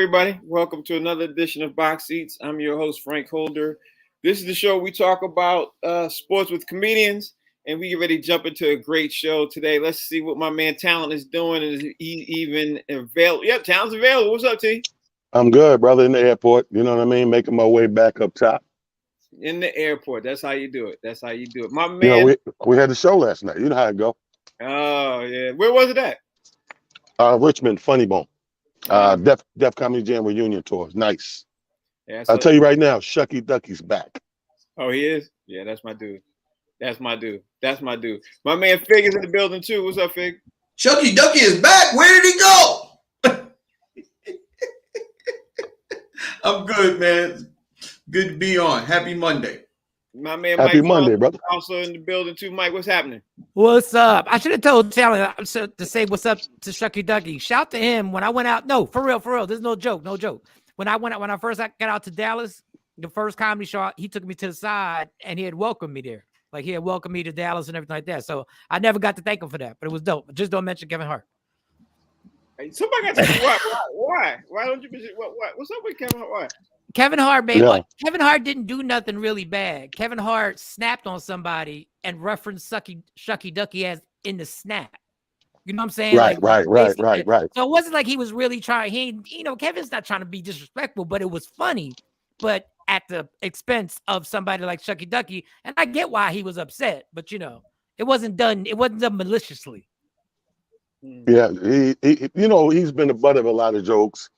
everybody. Welcome to another edition of Box Seats. I'm your host, Frank Holder. This is the show we talk about sports with comedians, and we get ready to jump into a great show today. Let's see what my man Talent is doing. Is he even available? Yep, Talent's available. What's up, T? I'm good, brother, in the airport. You know what I mean? Making my way back up top. In the airport. That's how you do it. My man. You know, we had the show last night. You know how it go. Oh, yeah. Where was it at? Richmond, Funny Bone. Def Comedy Jam reunion tour. Nice. Yeah, I'll tell you right now, Shucky Ducky's back. Oh, he is? Yeah, that's my dude. My man Fig is in the building too. What's up, Fig? Shucky Ducky is back. Where did he go? I'm good, man. Good to be on. Happy Monday. My man Happy Mike Monday, brother. Also in the building too. Mike, what's happening? What's up? I should have told Talent to say what's up to Shucky Ducky. Shout to him when I went out. No, for real. There's no joke. When I first got out to Dallas, the first comedy show, he took me to the side and he had welcomed me there. Like he had welcomed me to Dallas and everything like that. So I never got to thank him for that, but it was dope. Just don't mention Kevin Hart. Hey, somebody got to tell me why? Why don't you mention what? What's up with Kevin Hart? Why? Kevin Hart Kevin Hart didn't do nothing really bad. Kevin Hart snapped on somebody and referenced Shucky Ducky as in the snap. You know what I'm saying? Right. So it wasn't like he was really trying. Kevin's not trying to be disrespectful, but it was funny. But at the expense of somebody like Shucky Ducky, and I get why he was upset. But it wasn't done. It wasn't done maliciously. Yeah, he's been the butt of a lot of jokes.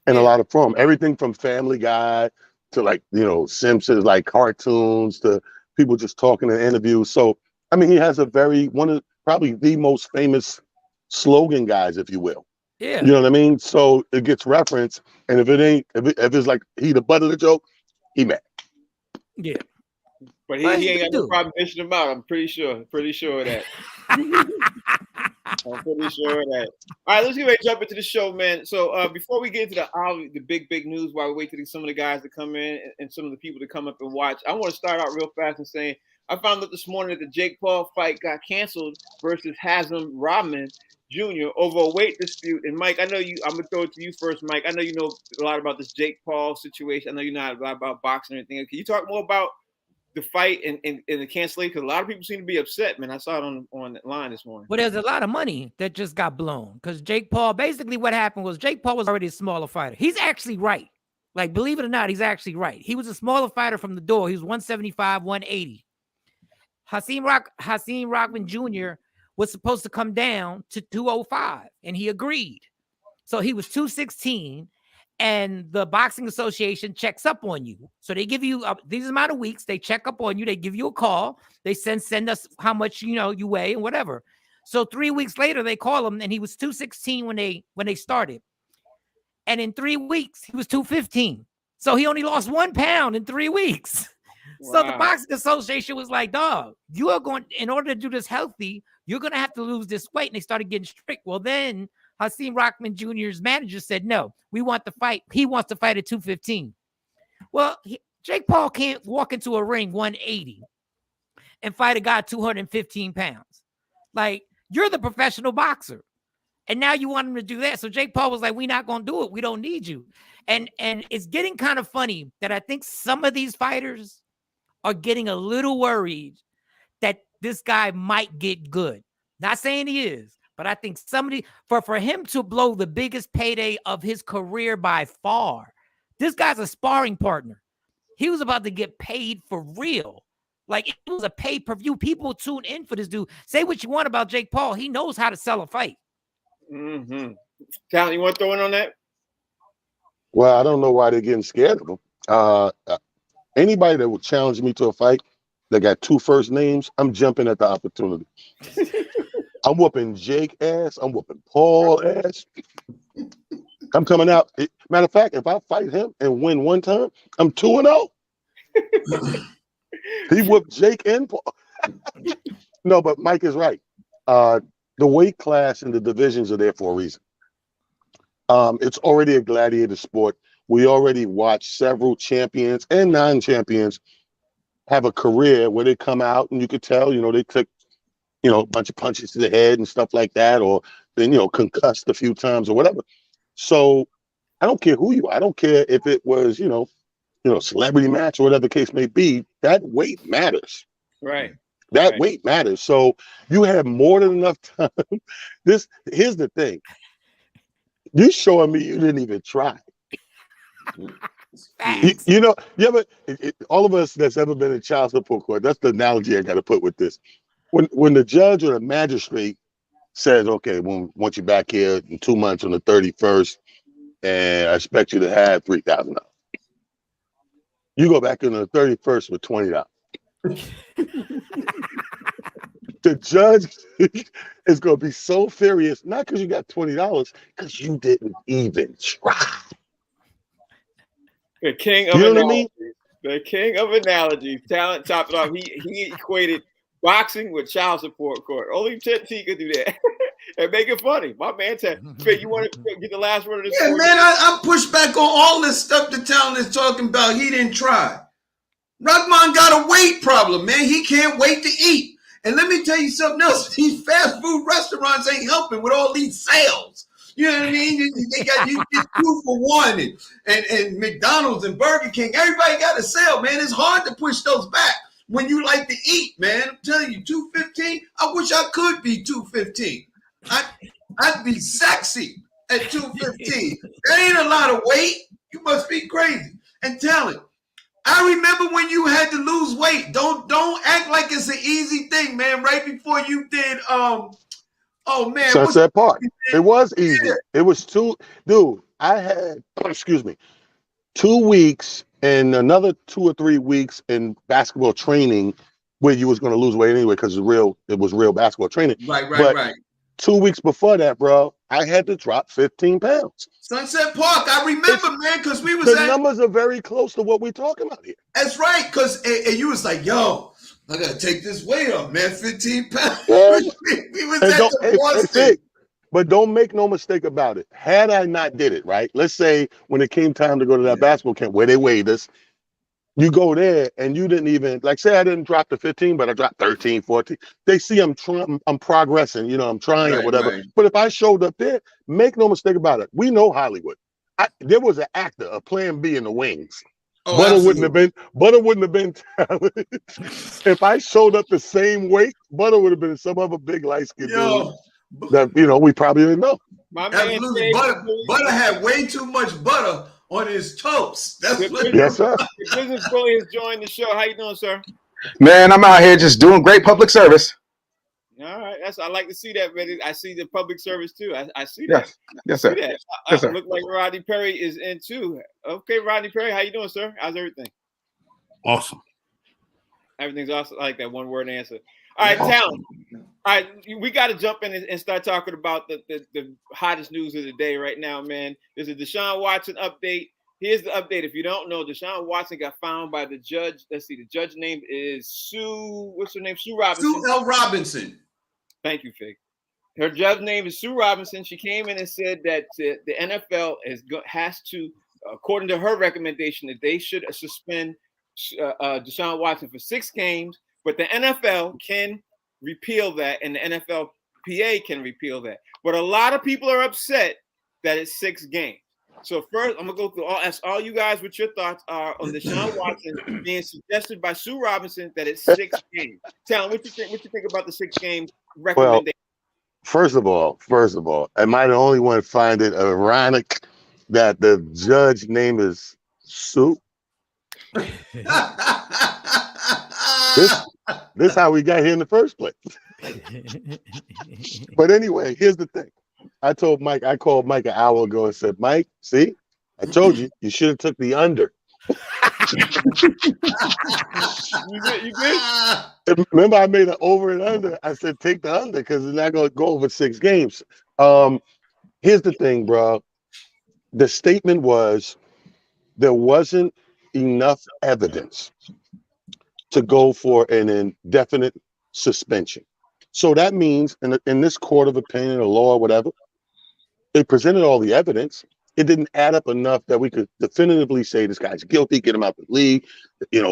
And a lot of everything from Family Guy to Simpsons, like cartoons to people just talking in interviews. So, I mean, he has one of probably the most famous slogan guys, if you will. Yeah. You know what I mean? So it gets referenced. And if it's like he the butt of the joke, he mad. Yeah. But he ain't got no problem dishing him out. I'm pretty sure of that. I'm pretty sure of that. All right, let's get ready to jump into the show, man. So before we get into the big news, while we wait for some of the guys to come in and some of the people to come up and watch, I want to start out real fast and saying I found out this morning that the Jake Paul fight got canceled versus Haslam Rahman Jr. over a weight dispute. And Mike, I'm gonna throw it to you first, Mike. I know you know a lot about this Jake Paul situation. I know you know a lot about boxing and everything. Can you talk more about the fight and the cancellation? Because a lot of people seem to be upset, man. I saw it on the line this morning. Well, there's a lot of money that just got blown because Jake Paul, basically what happened was Jake Paul was already a smaller fighter. He's actually right. Like, believe it or not, he's actually right. He was a smaller fighter from the door. He was 175, 180. Hassan Rahman Jr. was supposed to come down to 205, and he agreed. So he was 216. And the Boxing Association checks up on you. So they give you these amount of weeks. They check up on you. They give you a call. They send us how much you weigh and whatever. So 3 weeks later, they call him, and he was 216 when they started. And in 3 weeks, he was 215. So he only lost 1 pound in 3 weeks. Wow. So the Boxing Association was like, dog, you are going, in order to do this healthy, you're going to have to lose this weight. And they started getting strict. Well, then Hassan Rahman Jr.'s manager said, no, we want the fight. He wants to fight at 215. Well, Jake Paul can't walk into a ring 180 and fight a guy 215 pounds. Like, you're the professional boxer. And now you want him to do that. So Jake Paul was like, we're not going to do it. We don't need you. And it's getting kind of funny that I think some of these fighters are getting a little worried that this guy might get good. Not saying he is. But I think for him to blow the biggest payday of his career by far, this guy's a sparring partner. He was about to get paid for real. Like, it was a pay-per-view. People tune in for this dude. Say what you want about Jake Paul. He knows how to sell a fight. Mm-hmm. Talent, you want to throw in on that? Well, I don't know why they're getting scared of him. Anybody that would challenge me to a fight that got 2 first names, I'm jumping at the opportunity. I'm whooping Jake ass. I'm whooping Paul ass. I'm coming out. Matter of fact, if I fight him and win one time, I'm 2-0. He whooped Jake and Paul. No, but Mike is right. The weight class and the divisions are there for a reason. It's already a gladiator sport. We already watched several champions and non-champions have a career where they come out and you could tell, they took, a bunch of punches to the head and stuff like that, or then, concussed a few times or whatever. So I don't care who you are. I don't care if it was, celebrity match or whatever the case may be. That weight matters. Right. That weight matters. So you have more than enough time. Here's the thing. You showing me you didn't even try. All of us that's ever been in child support court, that's the analogy I got to put with this. When the judge or the magistrate says, okay, once you're back here in 2 months on the 31st, and I expect you to have $3,000. You go back on the 31st with $20. The judge is going to be so furious, not because you got $20, because you didn't even try. The king of analogies. The king of analogies. Talent top it off. He equated boxing with child support court. Only Ted T could do that. And make it funny. My man said, you want to get the last word of this? Yeah, story? Man, I push back on all this stuff the Talent is talking about. He didn't try. Rahman got a weight problem, man. He can't wait to eat. And let me tell you something else. These fast food restaurants ain't helping with all these sales. You know what I mean? They got you get 2 for 1 and McDonald's and Burger King. Everybody got a sale, man. It's hard to push those back when you like to eat, man. I'm telling you, $215. I wish I could be $215. I'd be sexy at $215. That ain't a lot of weight. You must be crazy. And Talent, I remember when you had to lose weight. Don't act like it's an easy thing, man. Right before you did, Sunset Park. It was easy. Yeah. It was I had, 2 weeks and another 2 or 3 weeks in basketball training where you was going to lose weight anyway because it was real basketball training. Right. 2 weeks before that, bro, I had to drop 15 pounds. Sunset Park, I remember, man, because we was the numbers are very close to what we're talking about here. That's right, because and you was like, yo, I gotta take this weight off, man, 15 pounds. Yeah. we was at the But don't make no mistake about it. Had I not did it, right? Let's say when it came time to go to that basketball camp where they weighed us, you go there and you didn't even, like, say I didn't drop to 15, but I dropped 13, 14. They see I'm progressing, I'm trying or whatever. Right. But if I showed up there, make no mistake about it. We know Hollywood. There was an actor, a Plan B in the wings. Oh, Butter wouldn't have been talented. If I showed up the same weight, Butter would have been some other big light-skinned dude that, we probably didn't know. My man Butter had way too much butter on his toast. That's what yes, sir. The business bully has joined the show. How you doing, sir? Man, I'm out here just doing great public service. All right, I like to see that, man. I see the public service too. I see that. Yes, sir. Yes, sir. Look like Rodney Perry is in too. Okay, Rodney Perry, how you doing, sir? How's everything? Awesome. Everything's awesome. I like that one word answer. All right, Talent. All right, we got to jump in and start talking about the hottest news of the day right now, man. There's a DeShaun Watson update. Here's the update. If you don't know, DeShaun Watson got found by the judge. Let's see. The judge name is Sue. What's her name? Sue Robinson. Sue L. Robinson. Thank you, Fig. Her judge name is Sue Robinson. She came in and said that the NFL has to, according to her recommendation, that they should suspend DeShaun Watson for 6 games. But the NFL can repeal that, and the NFLPA can repeal that. But a lot of people are upset that it's 6 games. So first, I'm gonna go through ask all you guys what your thoughts are on DeShaun Watson being suggested by Sue Robinson that it's 6 games. Tell them what you think. What you think about the 6 game recommendation? Well, first of all, am I the only one find it ironic that the judge name is Sue? This is how we got here in the first place. But anyway, here's the thing. I called Mike an hour ago and said, Mike, see, I told you should have took the under. You did? Remember, I made an over and under. I said, take the under because it's not going to go over 6 games. Here's the thing, bro. The statement was there wasn't enough evidence to go for an indefinite suspension. So that means in this court of opinion or law or whatever, they presented all the evidence. It didn't add up enough that we could definitively say this guy's guilty, get him out the league,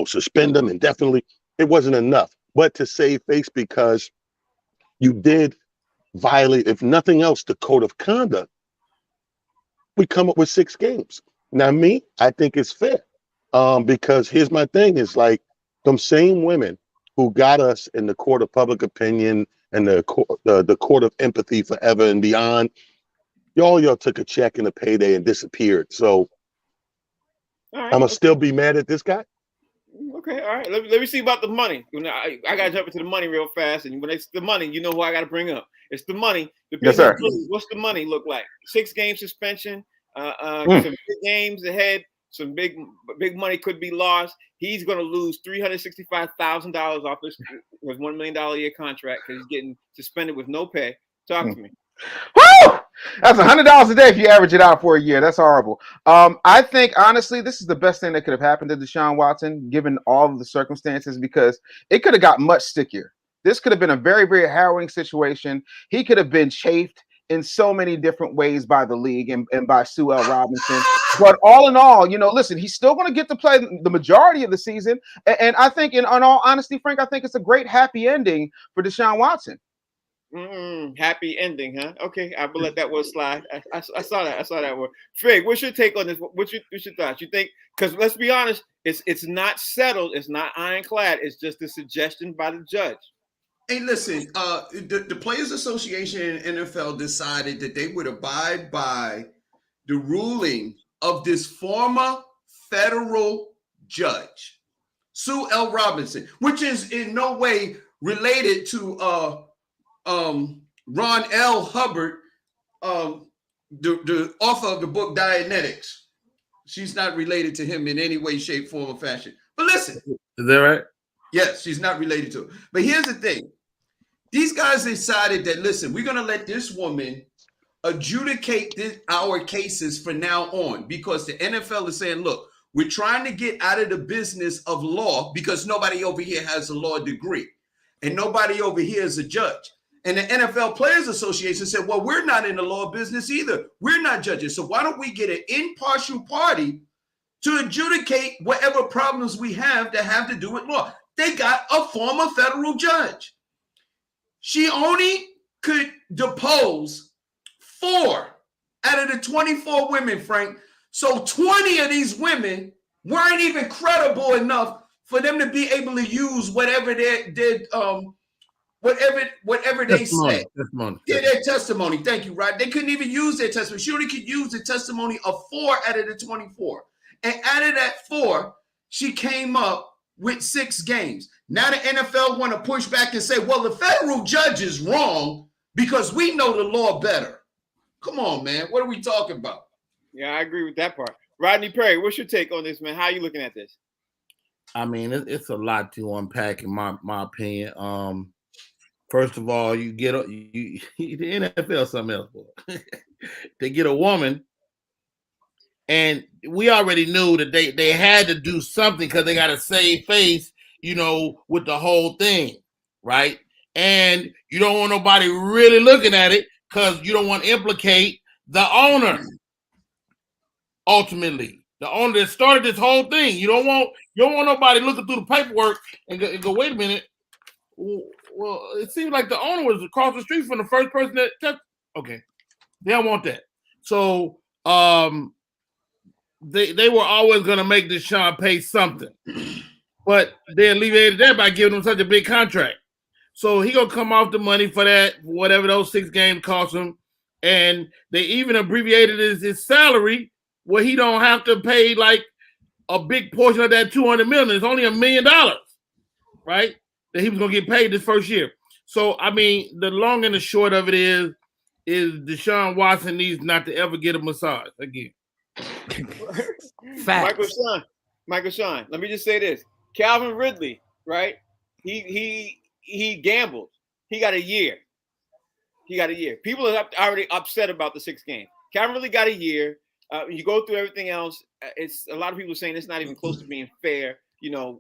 suspend him indefinitely. It wasn't enough. But to save face because you did violate, if nothing else, the code of conduct, we come up with 6 games. Now, I think it's fair. Because here's my thing: is like them same women who got us in the court of public opinion and the court of empathy forever and beyond. Y'all took a check and a payday and disappeared. So All right, I'm gonna still be mad at this guy. Okay, all right. Let me see about the money. I got to jump into the money real fast. And when it's the money, you know who I got to bring up. It's the money. The Yes, sir. What's the money look like? 6-game suspension. Some big games ahead. Some big money could be lost. He's going to lose $365,000 off his $1 million a year contract because he's getting suspended with no pay. Talk to me. Woo! That's $100 a day if you average it out for a year. That's horrible. I think honestly, this is the best thing that could have happened to DeShaun Watson, given all of the circumstances, because it could have got much stickier. This could have been a very, very harrowing situation. He could have been chafed in so many different ways by the league and by Sue L. Robinson. But all in all, listen, he's still going to get to play the majority of the season. And I think, in all honesty, Frank, I think it's a great happy ending for DeShaun Watson. Happy ending, huh? Okay, I will let that one slide. I saw that. I saw that one. Frig, what's your take on this? What's your thoughts? You think? Because let's be honest, it's not settled. It's not ironclad. It's just a suggestion by the judge. Hey, listen. The Players Association and NFL decided that they would abide by the ruling of this former federal judge, Sue L. Robinson, which is in no way related to Ron L. Hubbard, the author of the book Dianetics. She's not related to him in any way, shape, form, or fashion. But listen. Is that right? Yes, she's not related to him. But here's the thing. These guys decided that, listen, we're going to let this woman adjudicate our cases from now on, because the NFL is saying, look, we're trying to get out of the business of law because nobody over here has a law degree and nobody over here is a judge. And the NFL Players Association said, well, we're not in the law business either. We're not judges. So why don't we get an impartial party to adjudicate whatever problems we have that have to do with law? They got a former federal judge. She only could depose 4 out of the 24 women, Frank. So 20 of these women weren't even credible enough for them to be able to use whatever they did, whatever they said. Their testimony. Thank you, Rod. They couldn't even use their testimony. She only could use the testimony of 4 out of the 24. And out of that 4, she came up with 6 games. Now the NFL want to push back and say, well, the federal judge is wrong because we know the law better. Come on, man. What are we talking about? Yeah, I agree with that part. Rodney Perry, what's your take on this, man? How are you looking at this? I mean, it's a lot to unpack in my opinion. First of all, you get the NFL something else, boy. They get a woman, and we already knew that they had to do something because they got to save face, with the whole thing, right? And you don't want nobody really looking at it because you don't want to implicate the owner. Ultimately, the owner that started this whole thing. You don't want nobody looking through the paperwork and go, wait a minute. Well, it seems like the owner was across the street from the first person that okay. They don't want that. So they were always gonna make DeShaun pay something. But they alleviated that by giving him such a big contract. So he gonna come off the money for that, whatever those 6 games cost him. And they even abbreviated his salary where he don't have to pay like a big portion of that $200 million. It's only $1 million, right? That he was gonna get paid this first year. So I mean, the long and the short of it is DeShaun Watson needs not to ever get a massage again. Facts. Michael Sean, let me just say this. Calvin Ridley, right? He gambled. He got a year. People are already upset about the 6 games. Calvin Ridley got a year. You go through everything else. It's a lot of people saying it's not even close to being fair.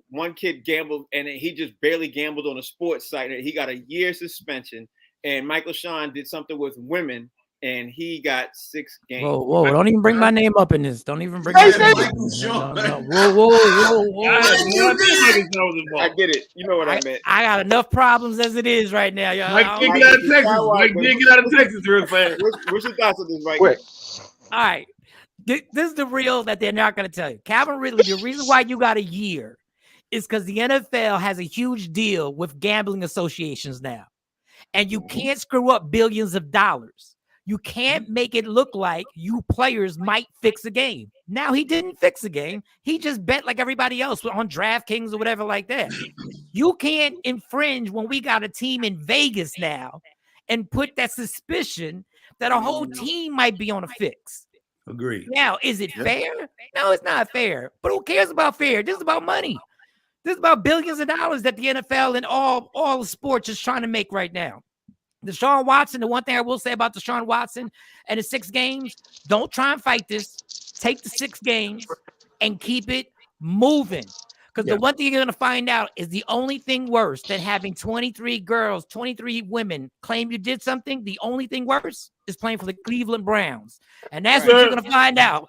One kid gambled and he just barely gambled on a sports site. He got a year suspension. And Michael Sean did something with women and he got 6 games. Whoa! Don't even bring my name up in this. Don't even bring my name up. Whoa! I get it. You know what I meant. I got enough problems as it is right now, y'all. Mike, get out of Texas. Mike, get out of Texas real fast. What's your thoughts on this, Mike? Quick. All right. This is the real that they're not going to tell you. Calvin Ridley, the reason why you got a year is because the NFL has a huge deal with gambling associations now. And you can't screw up billions of dollars. You can't make it look like you players might fix a game. Now, he didn't fix a game. He just bet like everybody else on DraftKings or whatever like that. You can't infringe when we got a team in Vegas now and put that suspicion that a whole team might be on a fix. Agreed. Now, is it fair? No, it's not fair. But who cares about fair? This is about money. This is about billions of dollars that the NFL and all sports is trying to make right now. DeShaun Watson, the one thing I will say about DeShaun Watson and the 6 games, don't try and fight this. Take the 6 games and keep it moving. Because the one thing you're going to find out is the only thing worse than having 23 girls, 23 women claim you did something, the only thing worse is playing for the Cleveland Browns. And that's what you're going to find out.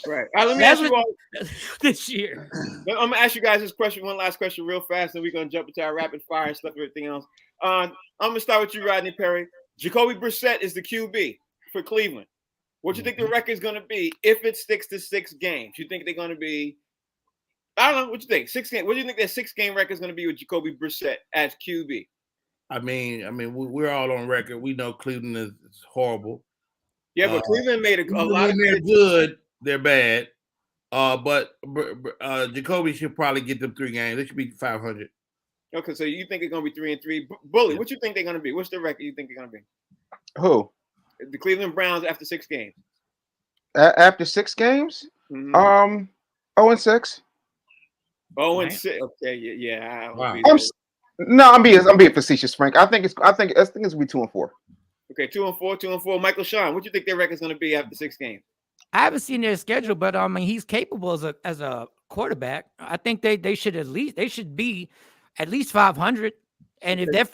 Right. All right, let me ask you all this year. I'm going to ask you guys this question, one last question real fast, and we're going to jump into our rapid fire and stuff, everything else. I'm going to start with you, Rodney Perry. Jacoby Brissett is the QB for Cleveland. What do you think the record is going to be if it sticks to 6 games? You think they're going to be, I don't know, what you think? 6 games. What do you think that 6-game record is going to be with Jacoby Brissett as QB? I mean, we're all on record. We know Cleveland is horrible. Yeah, but Cleveland made a lot of they're good. They're bad. But Jacoby should probably get them 3 games. They should be 500. Okay, so you think they're going to be 3-3. Bully, what you think they're going to be? What's the record you think they're going to be? Who? The Cleveland Browns after 6 games. After 6 games? 0-6. 0-6. Okay, yeah. Wow. I'm being facetious, Frank. I think it's gonna be 2-4. Okay, 2-4. Michael Sean, what do you think their record is going to be after 6 games? I haven't seen their schedule, but I mean, he's capable as a quarterback. I think they should be at least 500. And if they're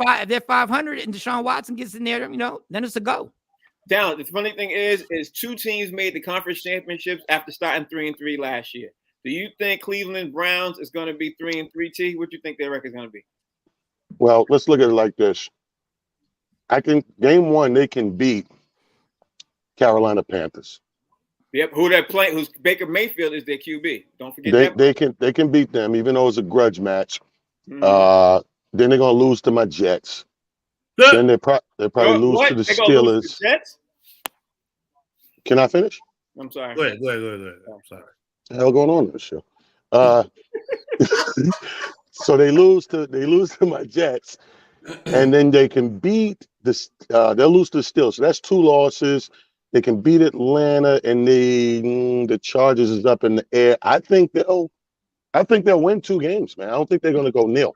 500 and DeShaun Watson gets in there, then it's a go. Down. The funny thing is 2 teams made the conference championships after starting 3-3 last year. Do you think Cleveland Browns is going to be 3-3? T, what do you think their record is going to be? Well, let's look at it like this. I think game 1 they can beat Carolina Panthers. Yep, who they're playing? Who's Baker Mayfield is their QB. Don't forget that. They can beat them, even though it's a grudge match. Mm-hmm. Then they're gonna lose to my Jets. Then they probably lose to the Steelers. To the Jets? Can I finish? I'm sorry. Go ahead. I'm sorry. What the hell going on in this show? So they lose to my Jets, and then they can beat they'll lose to the Steelers. So that's 2 losses. They can beat Atlanta, and the Chargers is up in the air. I think they'll win 2 games, man. I don't think they're going to go nil.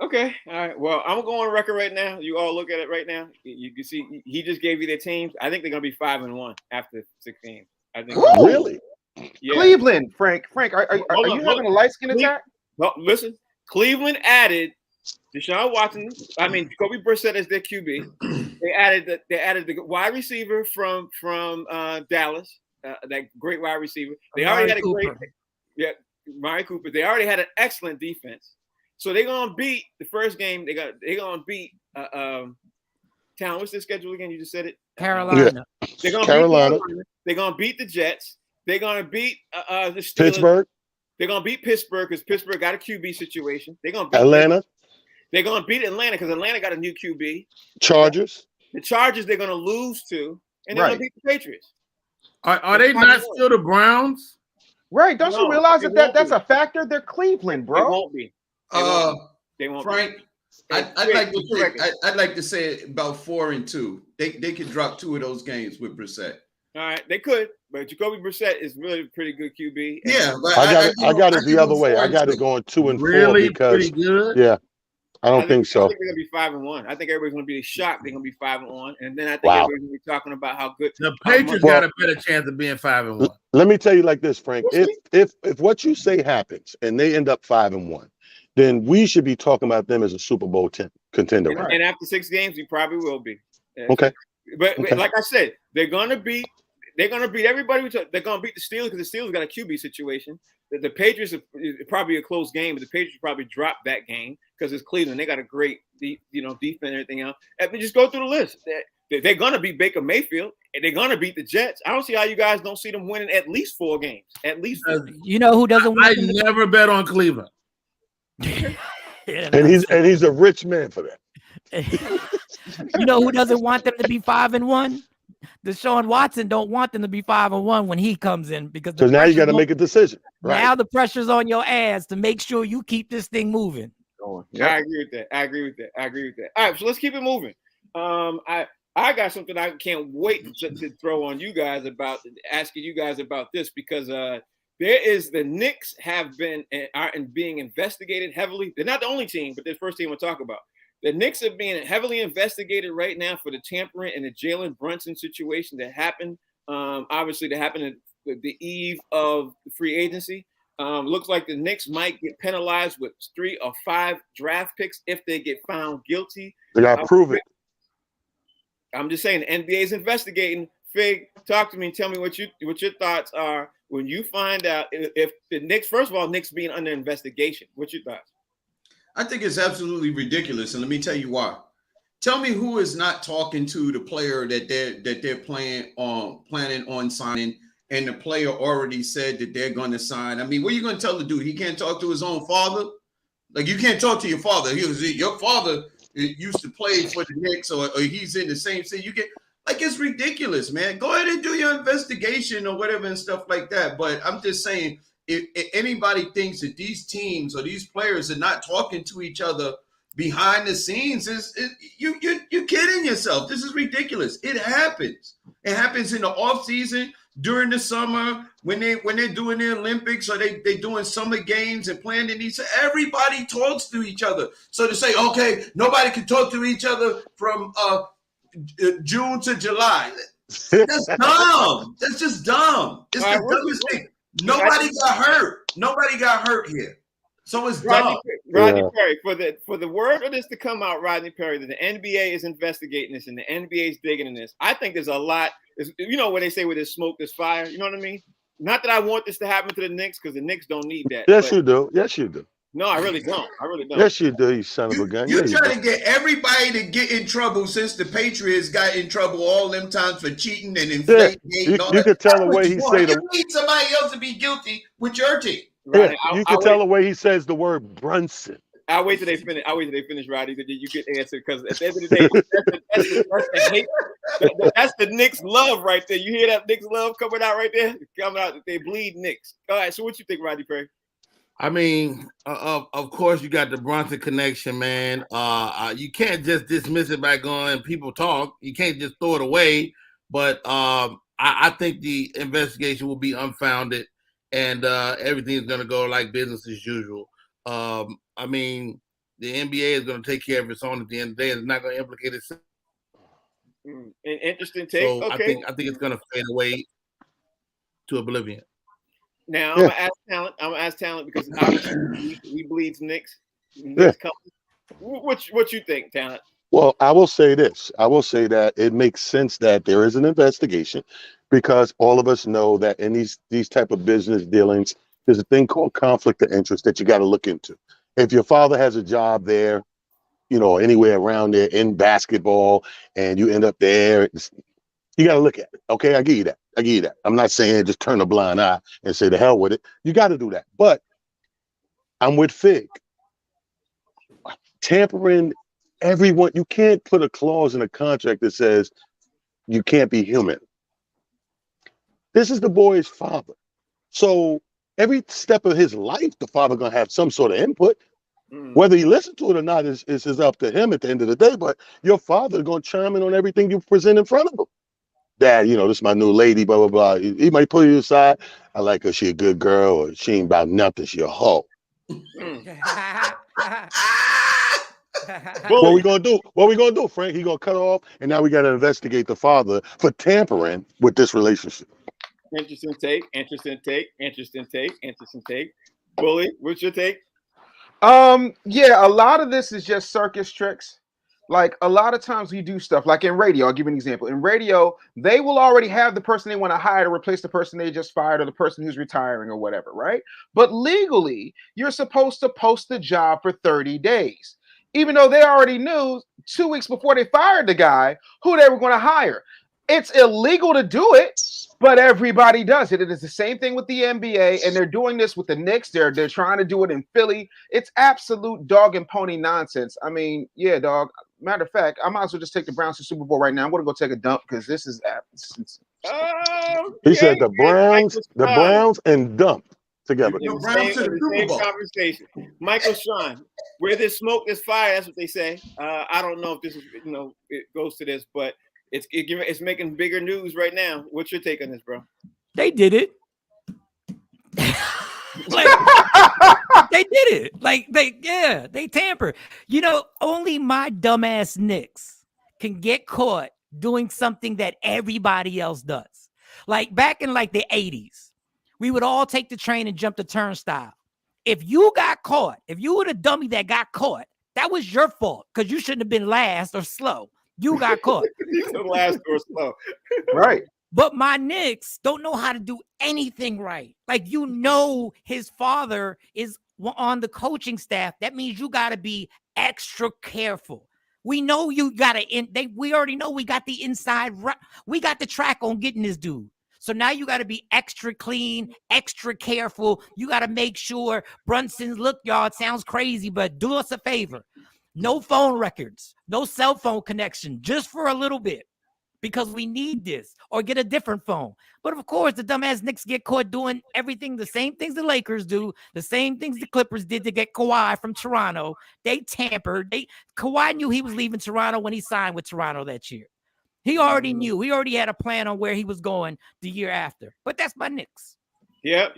Okay, all right. Well, I'm going to go on record right now. You all look at it right now. You can see he just gave you their teams. I think they're going to be 5-1 after 6 games. I think. Really? Yeah. Cleveland, Frank, are you having a light skin attack? No, listen. Cleveland added DeShaun Watson. I mean, Jacoby Brissett as their QB. They added the wide receiver from Dallas, that great wide receiver. They already had Mari Cooper. They already had an excellent defense. So they're gonna beat the first game. They're gonna beat Town. What's their schedule again? You just said it. Carolina. Yeah. They're gonna Carolina. They're gonna beat the Jets. They're gonna beat the Steelers. Pittsburgh. They're gonna beat Pittsburgh because Pittsburgh got a QB situation. They're gonna beat Atlanta. They're gonna beat Atlanta because Atlanta got a new QB. Chargers. The Chargers they're gonna lose to, and they're gonna beat the Patriots. Are they not still the Browns? Right. Don't you realize that's a factor? They're Cleveland, bro. They won't be. They won't Frank, be. I'd like to say about 4-2. They could drop 2 of those games with Brissett. All right, they could, but Jacoby Brissett is really a pretty good QB. Yeah, but I got it the other way. I got it going 2-4 really because pretty good. Yeah, I don't think so. I think they're gonna be 5-1. I think everybody's gonna be shocked. They're gonna be 5-1, and then I think everybody's gonna be talking about how good the Patriots got a better chance of being 5-1. Let me tell you like this, Frank. If what you say happens and they end up 5-1, then we should be talking about them as a Super Bowl contender. And after 6 games, we probably will be. Okay. But like I said, they're gonna beat everybody. They're gonna beat the Steelers because the Steelers got a QB situation. The Patriots are probably a close game, but the Patriots probably drop that game because it's Cleveland. They got a great defense and everything else. And just go through the list. They're gonna beat Baker Mayfield. they're gonna beat the Jets. I don't see how you guys don't see them winning at least 4 games. At least 4. You know who doesn't want I them to never bet on Cleveland. And he's a rich man for that. You know who doesn't want them to be 5-1? DeShaun Watson don't want them to be 5-1 when he comes in, because So now you got to make a decision. Right. Now the pressure's on your ass to make sure you keep this thing moving. Yep. I agree with that. All right, so let's keep it moving. I got something I can't wait to throw on you guys about, asking you guys about this, because the Knicks have been are being investigated heavily. They're not the only team, but they're the first team we'll talk about. The Knicks are being heavily investigated right now for the tampering and the Jalen Brunson situation that happened. Obviously, that happened at the eve of the free agency. Looks like the Knicks might get penalized with 3 or 5 draft picks if they get found guilty. They got to prove it. I'm just saying, the NBA is investigating. Fig, talk to me. Tell me what your thoughts are when you find out if the Knicks. First of all, Knicks being under investigation. What's your thoughts? I think it's absolutely ridiculous, and let me tell you why. Tell me who is not talking to the player that they're planning on signing, and the player already said that they're going to sign. I mean, what are you going to tell the dude? He can't talk to his own father? Like, you can't talk to your father. Your father used to play for the Knicks, or he's in the same city. You get, like, it's ridiculous, man. Go ahead and do your investigation or whatever and stuff like that. But I'm just saying, if anybody thinks that these teams or these players are not talking to each other behind the scenes, you're kidding yourself. This is ridiculous. It happens. It happens in the off season, during the summer, when they're doing the Olympics, or they doing summer games and playing in these. Everybody talks to each other. So to say, okay, nobody can talk to each other from June to July, that's dumb. That's just dumb. It's the dumbest thing. Nobody got hurt here. So it's dumb. Rodney Perry, for the word of this to come out, Rodney Perry, that the NBA is investigating this and the NBA is digging in this. I think there's a lot. You know when they say, where there's smoke, there's fire. You know what I mean? Not that I want this to happen to the Knicks, because the Knicks don't need that. Yes, you do. Yes, you do. No, I really don't. Yes, you do, you son of a gun. You're trying to get everybody to get in trouble since the Patriots got in trouble all them times for cheating and inflating. You could tell the way he say you need somebody else to be guilty with your team. Rodney, you can tell the way he says the word Brunson. I'll wait till they finish. Rodney, that you get answered, because at the end of the day, that's the Knicks love right there. You hear that Knicks love coming out right there? Coming out, they bleed Knicks. All right, so what you think, Rodney Perry? I mean, of course, you got the Brunson connection, man. You can't just dismiss it by going, people talk. You can't just throw it away. But I think the investigation will be unfounded, and everything is going to go like business as usual. I mean, the NBA is going to take care of its own at the end of the day. It's not going to implicate itself. An interesting take. So okay. I think it's going to fade away to oblivion. Now I'm gonna ask Talent. Because obviously we bleed Knicks. What you think, Talent? Well, I will say this. I will say that it makes sense that there is an investigation, because all of us know that in these type of business dealings, there's a thing called conflict of interest that you got to look into. If your father has a job there, anywhere around there in basketball, and you end up there, you got to look at it. Okay, I give you that. I'm not saying just turn a blind eye and say the hell with it. You got to do that. But I'm with Fig. Tampering, everyone, you can't put a clause in a contract that says you can't be human. This is the boy's father. So every step of his life, the father going to have some sort of input. Whether he listens to it or not is up to him at the end of the day. But your father going to chime in on everything you present in front of him. Dad, this is my new lady, blah, blah, blah. He might pull you aside. I like her. She a good girl, or she ain't about nothing. She a hoe. What we gonna do, Frank? He gonna cut off, and now we got to investigate the father for tampering with this relationship. Interesting take. Bully, what's your take? Yeah, a lot of this is just circus tricks. Like, a lot of times we do stuff like in radio. I'll give you an example. In radio, they will already have the person they want to hire to replace the person they just fired, or the person who's retiring, or whatever, right? But legally, you're supposed to post the job for 30 days, even though they already knew 2 weeks before they fired the guy who they were going to hire. It's illegal to do it, but everybody does it. It is the same thing with the NBA, and they're doing this with the Knicks. They're trying to do it in Philly. It's absolute dog and pony nonsense. I mean, yeah, dog. Matter of fact, I might as well just take the Browns to Super Bowl right now. I'm gonna go take a dump because this is. He said the Michael Sean. Browns and dump together. The In Browns to the Super same Bowl. conversation. Michael Sean, where there's smoke, there's fire. That's what they say. I don't know if this is, it goes to this, but it's making bigger news right now. What's your take on this, bro? They did it. Like, they did it. Like they tampered. Only my dumbass Knicks can get caught doing something that everybody else does. Like back in like the 80s, we would all take the train and jump the turnstile. If you got caught, if you were the dummy that got caught, that was your fault because you shouldn't have been last or slow. You got caught. Last or slow. Right. But my Knicks don't know how to do anything right. Like, his father is on the coaching staff. That means you got to be extra careful. We know you got to, we already know we got the inside, we got the track on getting this dude. So now you got to be extra clean, extra careful. You got to make sure Brunson's, look, y'all, it sounds crazy, but do us a favor. No phone records, no cell phone connection, just for a little bit. Because we need this, or get a different phone. But of course, the dumbass Knicks get caught doing everything, the same things the Lakers do, the same things the Clippers did to get Kawhi from Toronto. They tampered. Kawhi knew he was leaving Toronto when he signed with Toronto that year. He already knew. He already had a plan on where he was going the year after. But that's my Knicks. Yep.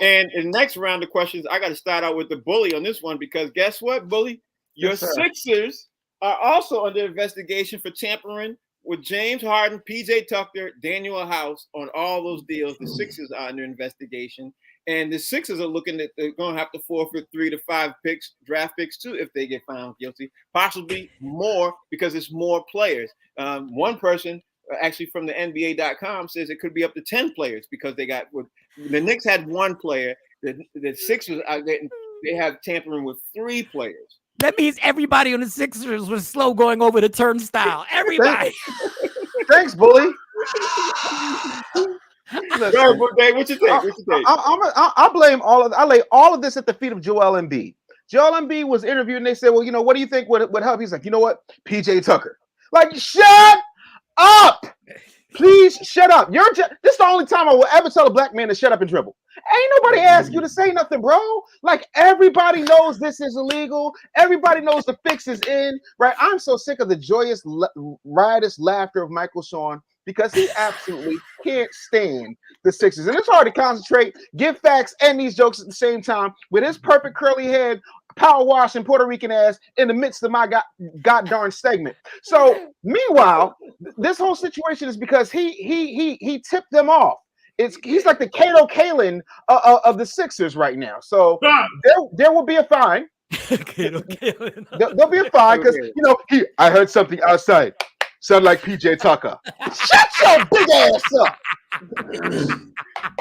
And in the next round of questions, I got to start out with the bully on this one because guess what, bully? Your Sixers are also under investigation for tampering with James Harden, PJ Tucker, Daniel House on all those deals. The Sixers are under investigation. And the Sixers are looking at they're going to have to forfeit 3 to 5 picks, draft picks too, if they get found guilty. Possibly more because it's more players. One person, actually from the NBA.com, says it could be up to 10 players because the Knicks had 1 player. The Sixers are they have tampering with 3 players. That means everybody on the Sixers was slow going over the turnstile. Everybody. Thanks, bully. Listen, what you think? I lay all of this at the feet of Joel Embiid. Joel Embiid was interviewed and they said, well, what do you think would help? He's like, you know what? PJ Tucker. Like, shut up. Please shut up. This is the only time I will ever tell a black man to shut up and dribble. Ain't nobody asked you to say nothing, bro. Like, everybody knows this is illegal. Everybody knows the fix is in, right? I'm so sick of the joyous, riotous laughter of Michael Sean because he absolutely can't stand the Sixers. And it's hard to concentrate, give facts, and these jokes at the same time with his perfect curly head, power wash, and Puerto Rican ass in the midst of my god darn segment. So, meanwhile, this whole situation is because he tipped them off. He's like the Kato Kalin of the Sixers right now. So there will be a fine. There'll be a fine because I heard something outside. Sound like PJ Tucker. Shut your big ass up.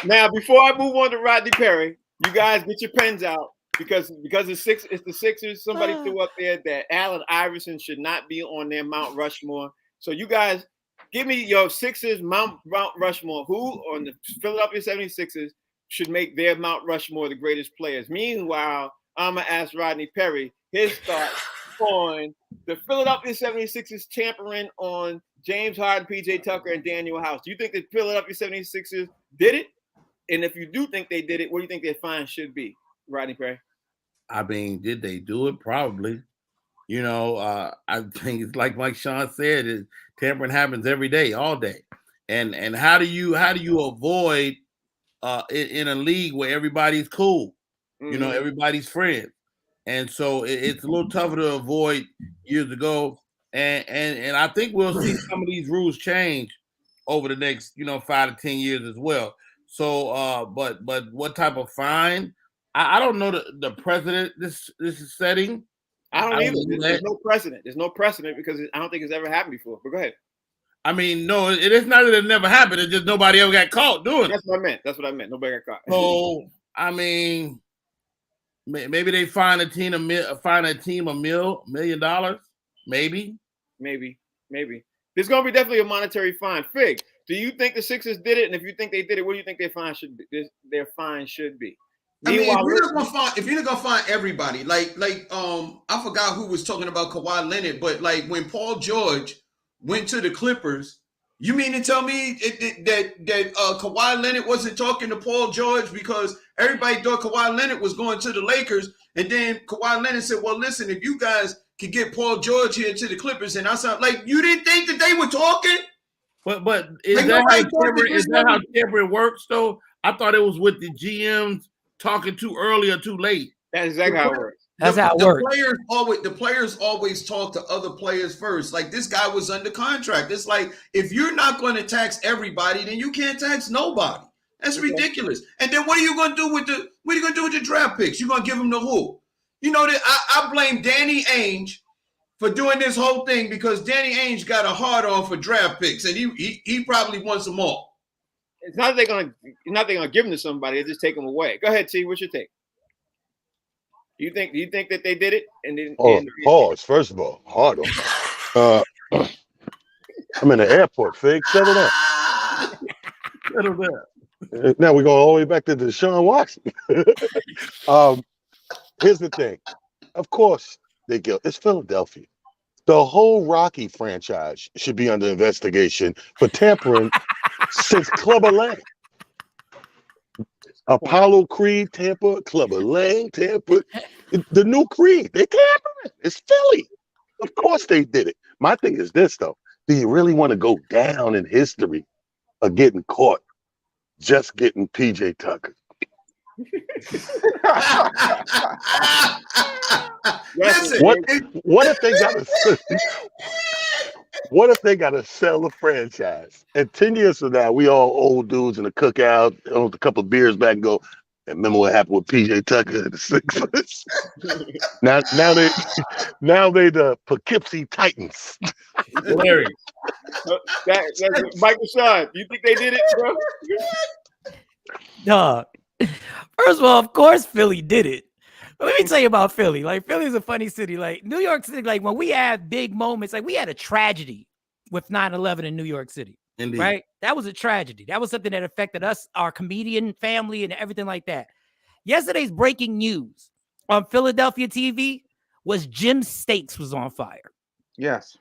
Now, before I move on to Rodney Perry, you guys get your pens out because it's the Sixers. Somebody threw up there that Allen Iverson should not be on their Mount Rushmore. So you guys, give me your Sixers Mount Rushmore. Who on the Philadelphia 76ers should make their Mount Rushmore the greatest players? Meanwhile, I'm going to ask Rodney Perry his thoughts on the Philadelphia 76ers tampering on James Harden, PJ Tucker, and Daniel House. Do you think the Philadelphia 76ers did it? And if you do think they did it, what do you think their fine should be, Rodney Perry? I mean, did they do it? Probably. I think it's like Sean said, tampering happens every day, all day. And how do you avoid in a league where everybody's cool, everybody's friends, and so it's a little tougher to avoid years ago. And I think we'll see some of these rules change over the next 5 to 10 years as well. So, but what type of fine? I don't know the precedent this is setting. I don't either. There's no precedent. There's no precedent because I don't think it's ever happened before. But go ahead. I mean, no, it is not that it never happened. It's just nobody ever got caught doing it. That's what I meant. Nobody got caught. So, I mean, maybe they fine a team $1 million. Maybe. Maybe. There's going to be definitely a monetary fine. Fig, do you think the Sixers did it? And if you think they did it, what do you think their fine should be? Their fine should be. I mean, if you're not gonna find everybody, like I forgot who was talking about Kawhi Leonard, but like when Paul George went to the Clippers, you mean to tell me that Kawhi Leonard wasn't talking to Paul George because everybody thought Kawhi Leonard was going to the Lakers, and then Kawhi Leonard said, "Well, listen, if you guys could get Paul George here to the Clippers," and I said, like, you didn't think that they were talking? But is that how tampering works though? I thought it was with the GMs talking too early or too late. That's exactly how it works. That's how it works. The players always talk to other players first. Like this guy was under contract. It's like if you're not going to tax everybody, then you can't tax nobody. That's ridiculous. And then what are you going to do with the draft picks? You're going to give them to who? You know that I blame Danny Ainge for doing this whole thing because Danny Ainge got a hard on for draft picks, and he probably wants them all. It's not they're gonna give them to somebody. They just take them away. Go ahead, T. What's your take? Do you think that they did it? And then pause. First of all, hard on. I'm in the airport. Fig, settle down. Settle down. Now we're going all the way back to DeShaun Watson. Here's the thing. Of course, they guilt. It's Philadelphia. The whole Rocky franchise should be under investigation for tampering since Clubber Lang. Apollo Creed, Tampa, Clubber Lang, Tampa. The new Creed. They tampering. It's Philly. Of course they did it. My thing is this, though. Do you really want to go down in history of getting caught just getting PJ Tucker? Listen, what if they got to sell the franchise? And 10 years from now, we all old dudes in a cookout, a couple of beers back and go, remember what happened with PJ Tucker and the Sixers? now they the Poughkeepsie Titans. Larry. That's Michael Sean. You think they did it, bro? Dog. First of all, of course, Philly did it. But let me tell you about Philly. Like, Philly's a funny city. Like, New York City, like, when we have big moments, like, we had a tragedy with 9/11 in New York City. Indeed. Right? That was a tragedy. That was something that affected us, our comedian family, and everything like that. Yesterday's breaking news on Philadelphia TV was Jim Steaks was on fire. Yes.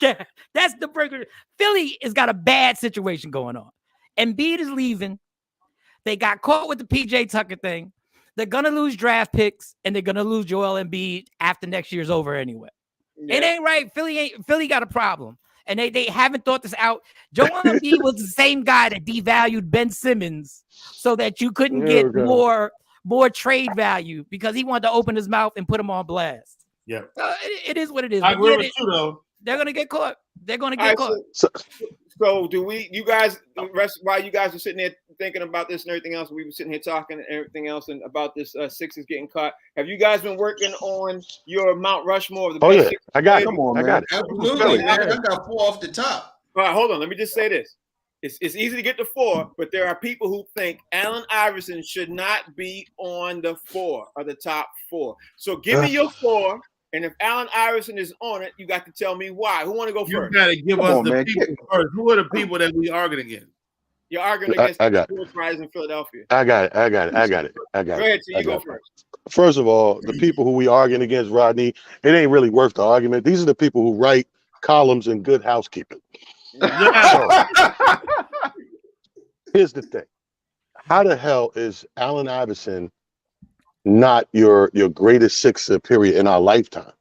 That's the breaker. Philly has got a bad situation going on. Embiid is leaving. They got caught with the PJ Tucker thing. They're going to lose draft picks, and they're going to lose Joel Embiid after next year's over anyway. Yeah. It ain't right. Philly got a problem, and they haven't thought this out. Joel Embiid was the same guy that devalued Ben Simmons so that you couldn't get more trade value because he wanted to open his mouth and put him on blast. Yeah. It is what it is. I agree with you, though. They're going to get caught. They're going to get caught. So do you guys, while you guys are sitting there thinking about this and everything else, we were sitting here talking and everything else and about this Sixers getting caught. Have you guys been working on your Mount Rushmore of the best Sixers? I got it. Come on, man. I got it. Absolutely. I got 4 off the top. All right, hold on. Let me just say this. It's easy to get to 4, but there are people who think Allen Iverson should not be on the 4 or the top 4. So give me your 4. And if Allen Iverson is on it, you got to tell me why. Who want to go first? You got to give us the people first. Who are the people that we arguing against? You're arguing against the Prize in Philadelphia. I got it. Go ahead, so you go first. First of all, the people who we arguing against, Rodney, it ain't really worth the argument. These are the people who write columns in Good Housekeeping. Yeah. Here's the thing. How the hell is Allen Iverson not your greatest Sixer period in our lifetime?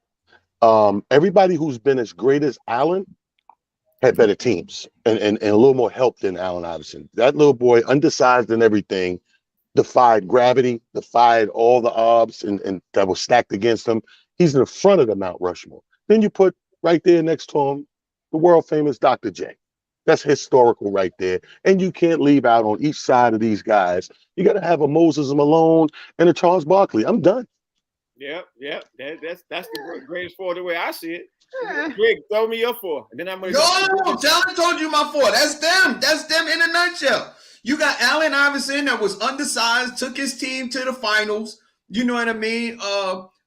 Everybody who's been as great as Allen had better teams and a little more help than Allen Iverson. That little boy, undersized and everything, defied gravity, defied all the odds and that was stacked against him. He's in the front of the Mount Rushmore. Then you put right there next to him the world famous Dr. J. That's historical right there. And you can't leave out on each side of these guys. You got to have a Moses Malone and a Charles Barkley. I'm done. Yeah. That's the greatest 4 the way I see it. Greg, throw me your 4. And then I'm going to Talon told you my 4. That's them. That's them in a nutshell. You got Allen Iverson that was undersized, took his team to the finals. You know what I mean?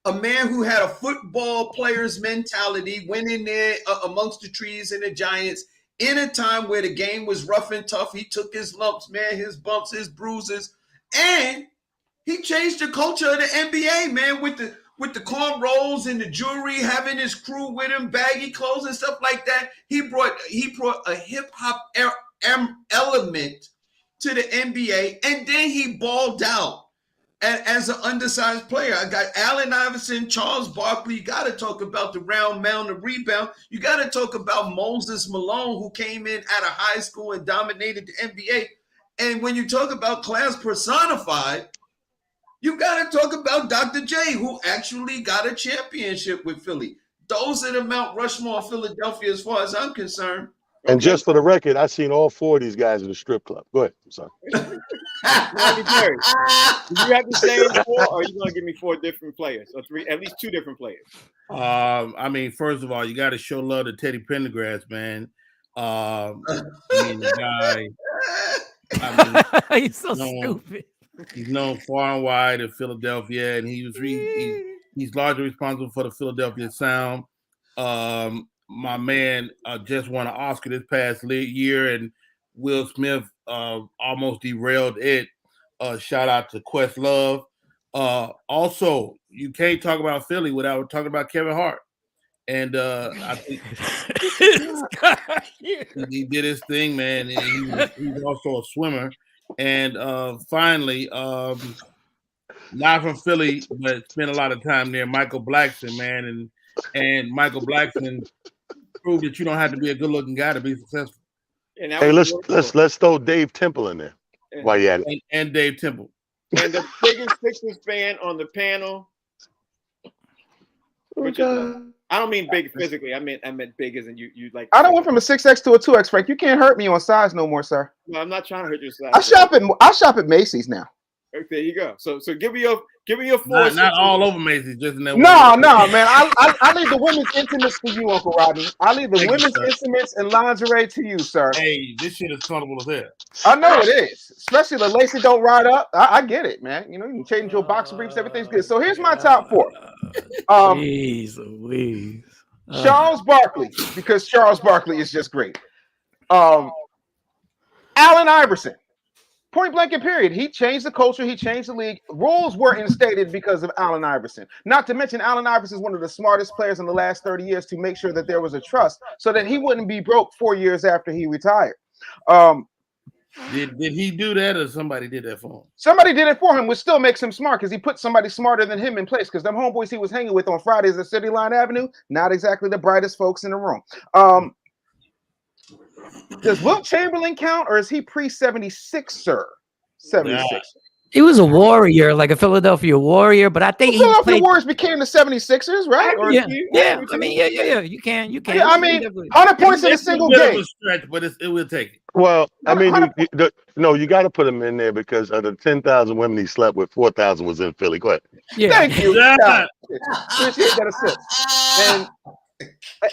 a man who had a football player's mentality, went in there amongst the trees and the Giants in a time where the game was rough and tough. He took his lumps, man, his bumps, his bruises, and he changed the culture of the NBA, man, with the cornrows and the jewelry, having his crew with him, baggy clothes and stuff like that. He brought a hip hop element to the NBA, and then he balled out as an undersized player. I got Allen Iverson, Charles Barkley. You got to talk about the round mound of rebound. You got to talk about Moses Malone, who came in out of high school and dominated the NBA. And when you talk about class personified, you got to talk about Dr. J, who actually got a championship with Philly. Those are the Mount Rushmore of Philadelphia as far as I'm concerned. And just for the record, I've seen all 4 of these guys in the strip club. Go ahead. I'm sorry. Jerry, do you have to say 4, or are you going to give me 4 different players, or 3, at least 2 different players? I mean, first of all, you got to show love to Teddy Pendergrass, man. The guy. He's so stupid. He's known far and wide in Philadelphia, and he's largely responsible for the Philadelphia sound. My man just won an Oscar this past year, and Will Smith almost derailed it. Shout out to Questlove. Also, you can't talk about Philly without talking about Kevin Hart. And I think he did his thing, man. And he's also a swimmer. And finally, not from Philly, but spent a lot of time there, Michael Blackson, man. And Michael Blackson proved that you don't have to be a good-looking guy to be successful. Hey, let's throw Dave Temple in there while you're at it. And Dave Temple. And the biggest Sixers fan on the panel. I don't mean big physically. I meant big as in you like. I don't went from a 6X to a 2X, Frank. You can't hurt me on size no more, sir. No, I'm not trying to hurt your size. I shop at Macy's now. Okay, there you go. So give me your 4. Not all over Macy's, just in that. No, man. I leave the women's intimates to you, Uncle Rodney. I leave the women's intimates and lingerie to you, sir. Hey, this shit is comfortable as hell. I know it is, especially the lacy don't ride up. I get it, man. You know, you can change your boxer briefs, everything's good. So here's my top 4. Jeez Louise. Charles Barkley, because Charles Barkley is just great. Allen Iverson. Point blank and period. He changed the culture. He changed the league. Rules were instated because of Allen Iverson. Not to mention, Allen Iverson is one of the smartest players in the last 30 years to make sure that there was a trust so that he wouldn't be broke 4 years after he retired. Did he do that, or somebody did that for him? Somebody did it for him, which still makes him smart because he put somebody smarter than him in place. Because them homeboys he was hanging with on Fridays at City Line Avenue, not exactly the brightest folks in the room. Does Wilt Chamberlain count, or is he pre-76, sir? 76. Yeah. He was a warrior, like a Philadelphia warrior, but I think the Philadelphia Warriors became the 76ers, right? Yeah. I mean, yeah. You can. Yeah, I mean, 100 points in a single game. Stretch, but it will take it. Well, I mean, you got to put him in there because of the 10,000 women he slept with, 4,000 was in Philly. Go ahead. Yeah. Thank you. Yeah. Appreciate that assist.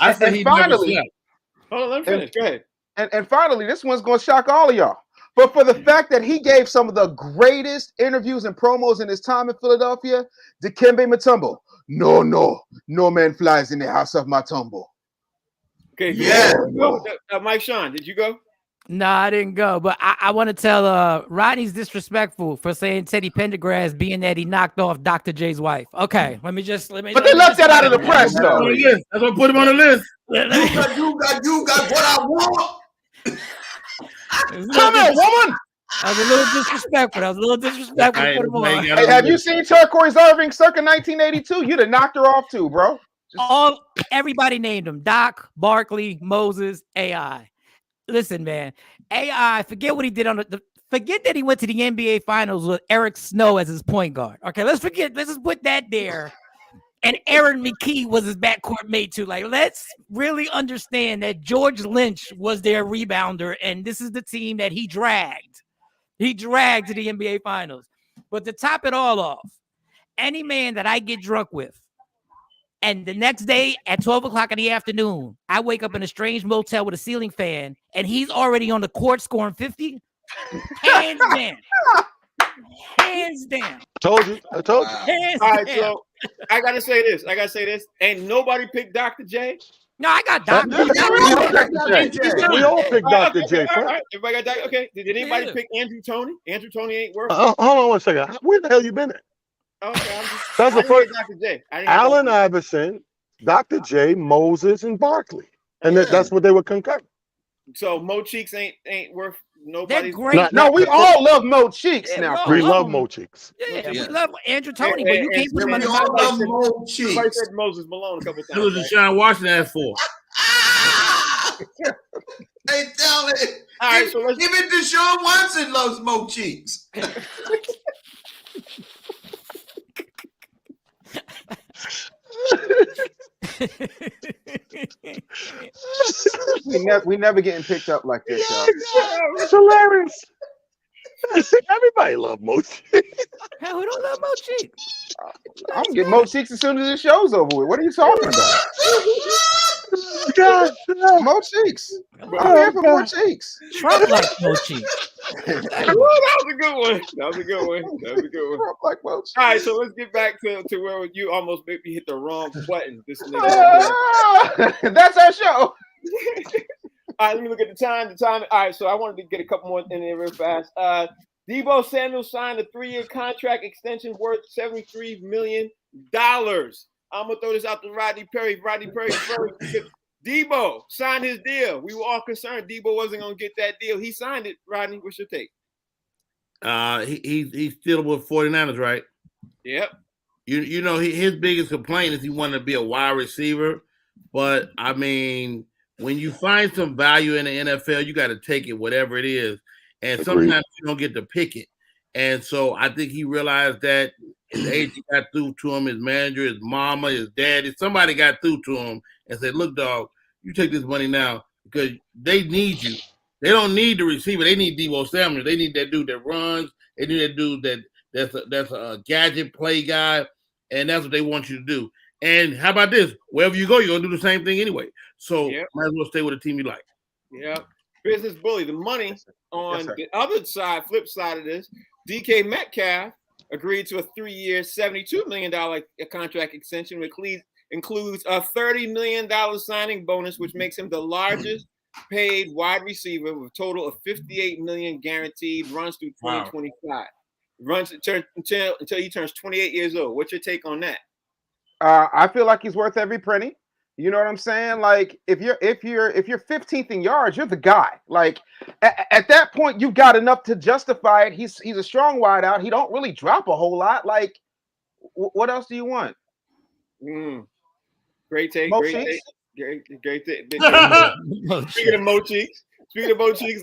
I said he finally. Hold on, let me finish. Go ahead. And finally, this one's going to shock all of y'all. But for the fact that he gave some of the greatest interviews and promos in his time in Philadelphia, Dikembe Mutombo, no man flies in the house of Mutombo. Okay, yeah. Mike Sean, did you go? No, I didn't go. But I want to tell Rodney's disrespectful for saying Teddy Pendergrass being that he knocked off Dr. J's wife. Okay, let me. But they left that out of the press, though. That's what put him on the list. You got what I want. Come here, woman. That was a little disrespectful. Hey, have you seen Turquoise Irving circa 1982? You'd have knocked her off too, bro. Everybody named him Doc, Barkley, Moses, AI. Listen, man, AI. Forget what he did on forget that he went to the NBA Finals with Eric Snow as his point guard. Okay, let's just put that there. And Aaron McKee was his backcourt mate too. Like, let's really understand that George Lynch was their rebounder, and this is the team that he dragged. He dragged to the NBA Finals. But to top it all off, any man that I get drunk with, and the next day at 12 o'clock in the afternoon, I wake up in a strange motel with a ceiling fan, and he's already on the court scoring 50, hands down. Hands down. I told you. Hands All right, down. so I gotta say this. Ain't nobody picked Dr. J. No, I got Doc. We all picked Dr. J. All right. Everybody got Dr. Okay. Did anybody pick Andrew Toney? Andrew Toney ain't worth it. Hold on 1 second. Where the hell you been at? Okay, That's the first. Dr. J. Allen Iverson, Dr. J, Moses, and Barkley, and that's what they were concurring. So Mo Cheeks ain't worth They're nobody. great. No, we all love Mo Cheeks now. We love Mo Cheeks. Yeah, we Yeah. love Andrew Toney, but you can't put him on We the all love top. Mo Somebody Cheeks. said Moses Malone a couple That was times. DeShaun Watson asked for. Hey, tell it. All right, so let's Even DeShaun Watson loves Mo Cheeks. We never getting picked up like this, y'all. It's hilarious. Everybody love Mo Cheeks. Hell, who don't love Mo Cheeks? I'm gonna get Mo Cheeks as soon as the show's over with. What are you talking about? God, Mo Cheeks. I'm here for Mo Cheeks. Trump likes Mo Cheeks. that was a good one. Trump like Mo Cheeks. All right, so let's get back to where you almost made me hit the wrong button. This nigga. That's our show. All right, let me look at the time. All right, so I wanted to get a couple more in there real fast. Debo Samuel signed a 3-year contract extension worth $73 million. I'm gonna throw this out to Rodney Perry. Rodney Perry first. Debo signed his deal. We were all concerned Debo wasn't gonna get that deal. He signed it. Rodney, what's your take? He's still with 49ers, right? Yep. You know, his biggest complaint is he wanted to be a wide receiver. But I mean, when you find some value in the NFL, you got to take it, whatever it is. And sometimes you don't get to pick it. And so I think he realized that his agent got through to him, his manager, his mama, his daddy, somebody got through to him and said, look, dog, you take this money now because they need you. They don't need the receiver. They need Debo Samuel. They need that dude that runs. They need that dude that's a gadget play guy. And that's what they want you to do. And how about this? Wherever you go, you're going to do the same thing anyway. So might as well stay with a team you like. Yeah. Business bully. The money on the other side, flip side of this, DK Metcalf agreed to a 3-year, $72 million contract extension, which includes a $30 million signing bonus, which makes him the largest paid wide receiver with a total of $58 million guaranteed, runs through 2025. Wow. Runs until he turns 28 years old. What's your take on that? I feel like he's worth every penny. You know what I'm saying? Like if you're 15th in yards, you're the guy. Like at that point, you've got enough to justify it. He's a strong wide out. He don't really drop a whole lot. Like what else do you want? Great take. Mo Great Cheeks? take. Great take. Speaking of Mo Cheeks,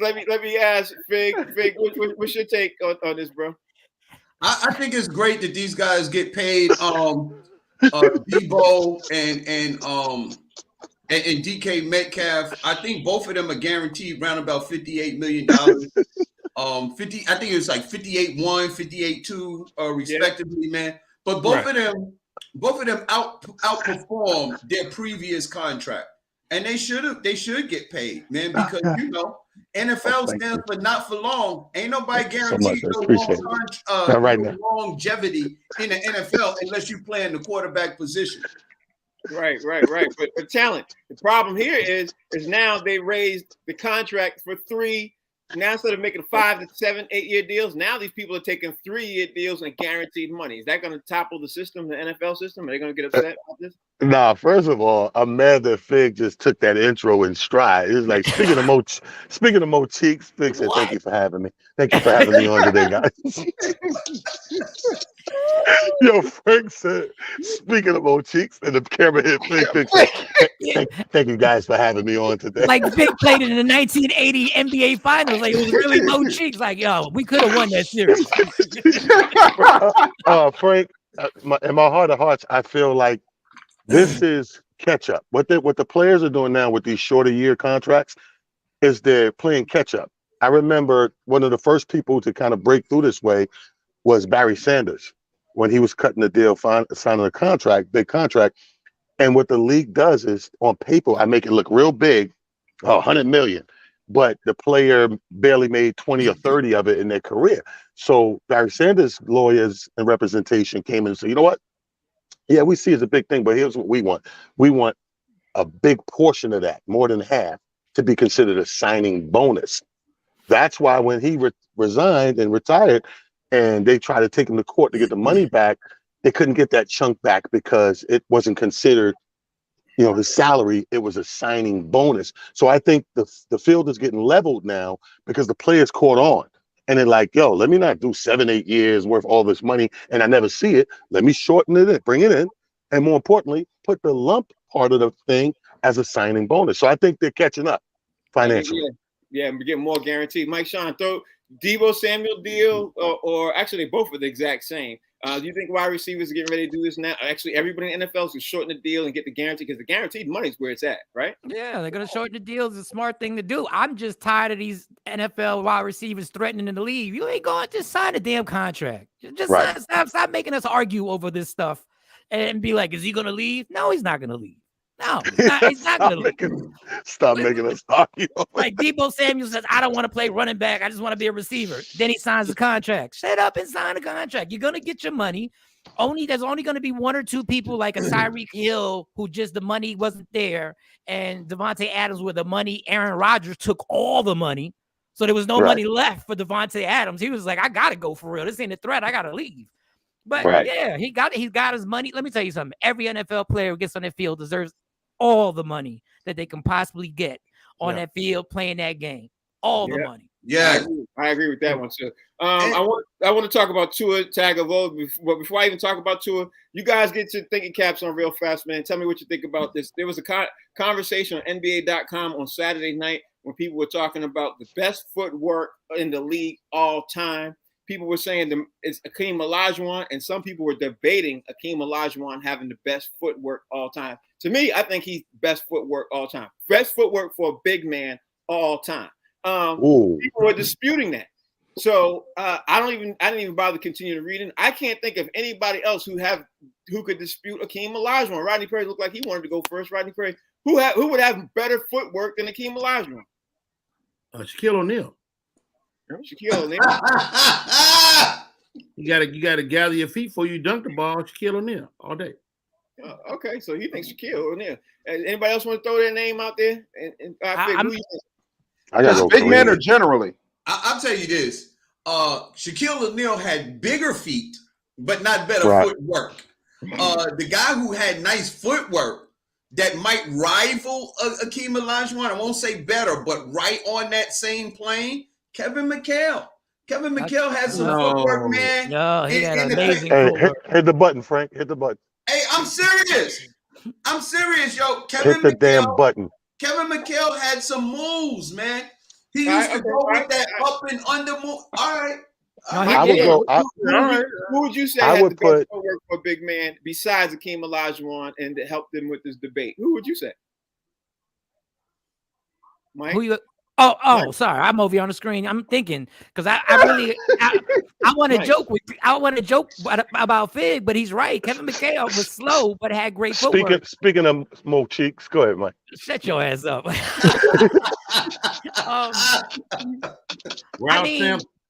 let me ask Fig, what's your take on this, bro? I think it's great that these guys get paid. Debo and DK Metcalf. I think both of them are guaranteed around about $58 million. 50. I think it was like 58-1, 58-2, respectively, man. But both of them outperformed their previous contract, and they should get paid, man, because you know NFL stands for not for long. Ain't nobody guaranteed longevity in the NFL unless you play in the quarterback position. Right. But talent. The problem here is now they raised the contract for 3. Now instead of making 5 to 7, 8-year deals, now these people are taking 3-year deals and guaranteed money. Is that going to topple the system, the NFL system? Are they going to get upset about this? Nah, first of all, I'm mad that Fig just took that intro in stride. It was like speaking of Mo Cheeks, Fig said, "Thank you for having me. Thank you for having me on today, guys." Yo, Frank said, "Speaking of Mo Cheeks," and the camera hit Fig. Thank you guys for having me on today. Like Fig played it in the 1980 NBA Finals. Like it was really Mo Cheeks. Like, yo, we could have won that series. Frank, in my heart of hearts, I feel like this is catch up. What the players are doing now with these shorter year contracts is they're playing catch up. I remember one of the first people to kind of break through this way was Barry Sanders when he was cutting the deal, signing a big contract. And what the league does is on paper, I make it look real big, $100 million. but the player barely made 20 or 30 of it in their career. So Barry Sanders' lawyers and representation came in and said, you know what? Yeah, we see it's a big thing, but here's what we want. We want a big portion of that, more than half, to be considered a signing bonus. That's why when he resigned and retired, and they tried to take him to court to get the money back, they couldn't get that chunk back because it wasn't considered, his salary. It was a signing bonus. So I think the field is getting leveled now because the players caught on. And they're like, yo, let me not do 7-8 years worth all this money and I never see it. Let me shorten it in, bring it in. And more importantly, put the lump part of the thing as a signing bonus. So I think they're catching up financially. Yeah, and we get more guaranteed. Mike Sean, throw Deebo Samuel deal, or actually they both are the exact same. Do you think wide receivers are getting ready to do this now? Actually, everybody in the NFL is to shorten the deal and get the guarantee because the guaranteed money is where it's at, right? Yeah, they're going to shorten the deal. It's a smart thing to do. I'm just tired of these NFL wide receivers threatening to leave. You ain't going to just sign a damn contract. Just Right. stop making us argue over this stuff and be like, is he going to leave? No, he's not going to leave. No, he's not going to leave. Stop making us argue. Like Deebo Samuel says, I don't want to play running back. I just want to be a receiver. Then he signs a contract. Shut up and sign a contract. You're going to get your money. There's only going to be one or two people like a Tyreek Hill who just the money wasn't there, and Devontae Adams with the money. Aaron Rodgers took all the money, so there was no money left for Devontae Adams. He was like, I got to go for real. This ain't a threat. I got to leave. But yeah, he got his money. Let me tell you something. Every NFL player who gets on the field deserves all the money that they can possibly get on that field playing that game. All the money. Yeah, I agree with that one too. I want to talk about Tua Tagovailoa, but before I even talk about Tua, you guys get your thinking caps on real fast, man. Tell me what you think about this. There was a conversation on NBA.com on Saturday night when people were talking about the best footwork in the league all time. People were saying it's Akeem Olajuwon, and some people were debating Akeem Olajuwon having the best footwork all time. To me, I think he's best footwork all time. Best footwork for a big man all time. People were disputing that. So I didn't even bother continuing reading. I can't think of anybody else who could dispute Akeem Olajuwon. Rodney Perry looked like he wanted to go first. Rodney Perry, who would have better footwork than Akeem Olajuwon? Shaquille O'Neal. Shaquille O'Neal. You gotta gather your feet before you dunk the ball. Shaquille O'Neal all day. Okay, so he thinks Shaquille O'Neal. Anybody else want to throw their name out there? I gotta go big men or generally. I'll tell you this. Shaquille O'Neal had bigger feet, but not better footwork. The guy who had nice footwork that might rival Akeem Olajuwon, I won't say better, but right on that same plane, Kevin McHale. Kevin McHale had some footwork, man. No, he had amazing footwork. Hit the button, Frank. Hit the button. Hey, I'm serious. yo. Hit the damn button. Kevin McHale had some moves, man. He used to go with that up and under move. All right. Who would you say had the best footwork for a big man besides Akeem Olajuwon and to help them with this debate? Who would you say? Mike? Sorry, I'm over here on the screen. I'm thinking because I want to joke about Fig, but he's right. Kevin McHale was slow but had great footwork. Speaking of Mo Cheeks, go ahead, Mike. Shut your ass up.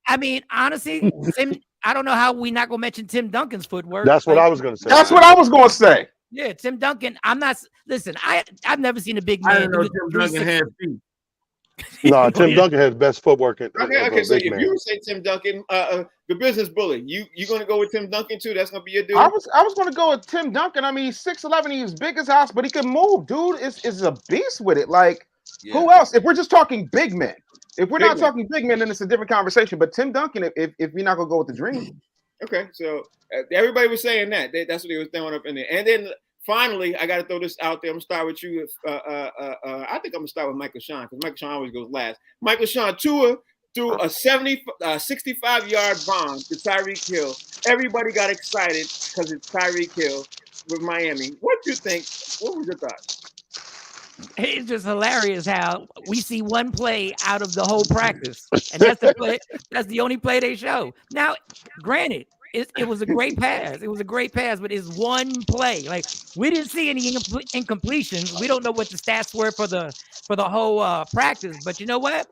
I mean, honestly, I don't know how we not gonna mention Tim Duncan's footwork. That's what I was gonna say. That's what I was gonna say. Yeah, Tim Duncan. I've never seen a big I man. didn't know Tim Duncan had feet. No, Tim Duncan has best footwork. Okay. So if you would say Tim Duncan, the business bully, you going to go with Tim Duncan too? That's going to be your dude. I was going to go with Tim Duncan. I mean, he's 6'11", he's big as house, but he can move. Dude is a beast with it. Like who else? If we're just talking big men, if we're not talking big men, then it's a different conversation. But Tim Duncan, if we're not going to go with the dream. Okay, so everybody was saying that. That's what they was throwing up in there, and then. Finally, I got to throw this out there. I'm going to start with you. I think I'm going to start with Michael Sean because Michael Sean always goes last. Michael Sean, Tua threw a 65-yard bomb to Tyreek Hill. Everybody got excited because it's Tyreek Hill with Miami. What do you think? What was your thoughts? It's just hilarious how we see one play out of the whole practice, and that's the play. That's the only play they show. Now, granted, it was a great pass. It was a great pass, but it's one play. Like we didn't see any incompletions. We don't know what the stats were for the whole practice. But you know what?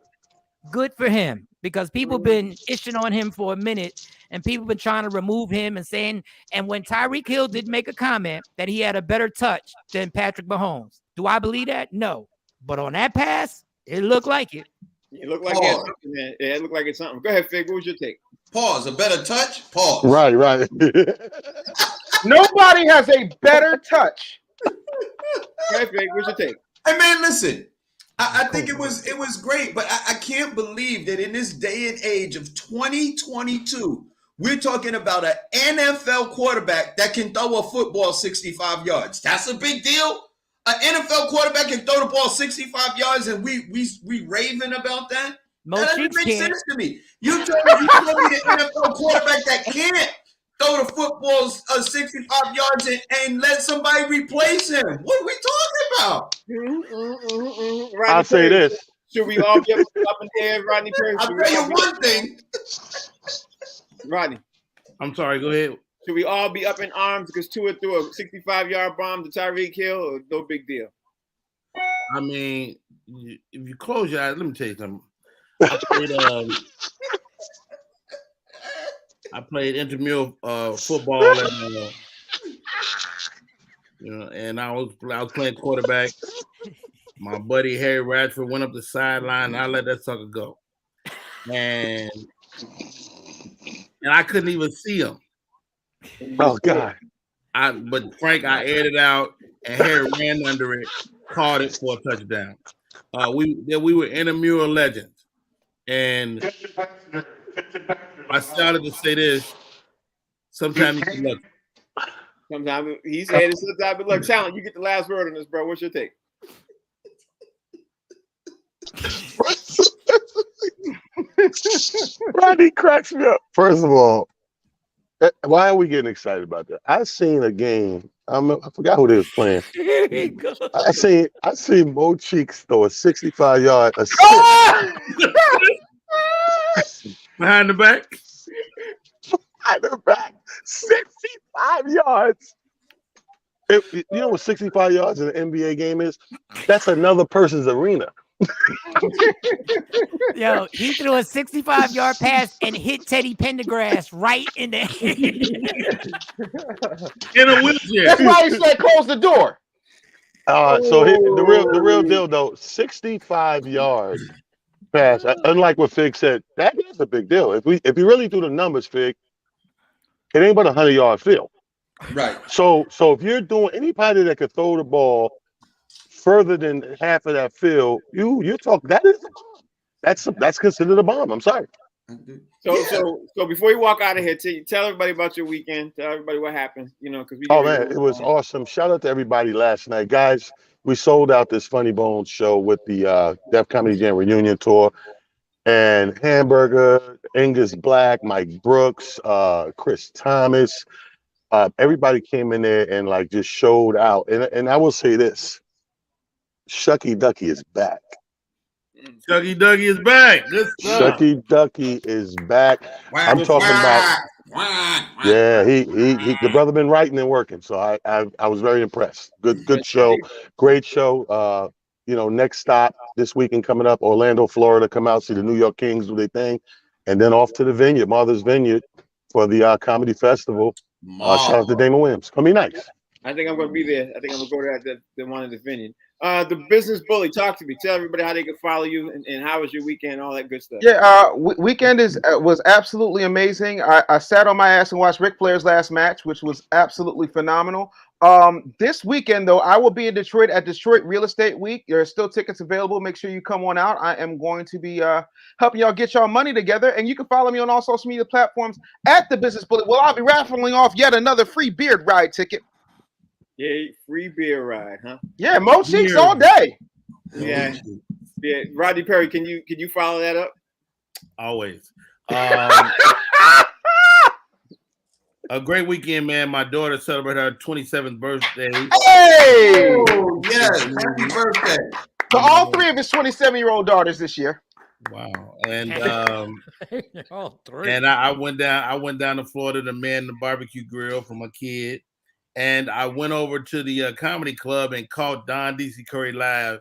Good for him, because people been itching on him for a minute, and people been trying to remove him and saying. And when Tyreek Hill did make a comment that he had a better touch than Patrick Mahomes, do I believe that? No. But on that pass, it looked like it. It looked like it's something, man. Yeah, it looked like it's something. Go ahead, Fig. What was your take? Pause. A better touch? Pause. Right. Nobody has a better touch. Go ahead, Fig. What's your take? Hey man, listen. I think it was great, but I can't believe that in this day and age of 2022, we're talking about an NFL quarterback that can throw a football 65 yards. That's a big deal. An NFL quarterback can throw the ball 65 yards, and we raving about that. That doesn't make sense to me. You tell me the NFL quarterback that can't throw the footballs 65 yards and let somebody replace him. What are we talking about? I'll say this. Should we all get up in there, Rodney Perry? I'll tell you one thing. Rodney. I'm sorry, go ahead. Should we all be up in arms because Tua threw a 65-yard bomb to Tyreek Hill, or no big deal? I mean, if you close your eyes, let me tell you something. I played intramural football, and I was playing quarterback. My buddy Harry Radford went up the sideline, and I let that sucker go, and I couldn't even see him. Oh God! But Frank, I aired it out, and Harry ran under it, caught it for a touchdown. We were intramural legends, and I started to say this. Sometimes you can look. Sometimes he said it. Sometimes, but look, Talent, you get the last word on this, bro. What's your take? Rodney cracks me up. First of all, why are we getting excited about that? I seen a game. I forgot who they was playing. I seen Mo Cheeks throw a 65-yard behind the back. Behind the back, 65 yards. You know what 65 yards in an NBA game is? That's another person's arena. Yo, he threw a 65-yard pass and hit Teddy Pendergrass right in the in a wheelchair. That's why he said close the door. So the real deal though, 65-yard pass. Unlike what Fig said, that is a big deal. If you really do the numbers, Fig, it ain't but a 100-yard field. Right. So if you're doing anybody that could throw the ball further than half of that field, you talk that is a bomb. That's considered a bomb. I'm sorry. So before you walk out of here, tell everybody about your weekend. Tell everybody what happened. Because it was awesome. Shout out to everybody last night, guys. We sold out this Funny Bones show with the Def Comedy Jam reunion tour, and Hamburger, Angus Black, Mike Brooks, Chris Thomas. Everybody came in there and like just showed out. And I will say this. Shucky Ducky is back. Shucky Ducky is back. Good stuff. Shucky Ducky is back. I'm talking about. Yeah, he the brother been writing and working, so I was very impressed. Good show, great show. Next stop this weekend coming up, Orlando, Florida. Come out, see the New York Kings do their thing, and then off to the Vineyard, Martha's Vineyard, for the comedy festival. Shout out to Damon Williams. Gonna be nice. I think I'm gonna be there. I think I'm gonna go to the one in the Vineyard. The Business Bully, talk to me. Tell everybody how they can follow you and how was your weekend, all that good stuff. Yeah, weekend was absolutely amazing. I sat on my ass and watched Ric Flair's last match, which was absolutely phenomenal. This weekend, though, I will be in Detroit at Detroit Real Estate Week. There are still tickets available. Make sure you come on out. I am going to be helping y'all get y'all money together. And you can follow me on all social media platforms at The Business Bully. Well, I'll be raffling off yet another free beard ride ticket. Yeah, free beer ride, huh? Yeah, Mo Cheeks all day. Yeah. Rodney Perry, can you follow that up? Always. A great weekend, man. My daughter celebrated her 27th birthday. Hey! Oh, yes. Happy birthday. So all three of his 27-year-old daughters this year. Wow. And All three. and I went down to Florida to man the barbecue grill for my kid. And I went over to the comedy club and caught Don DC Curry live.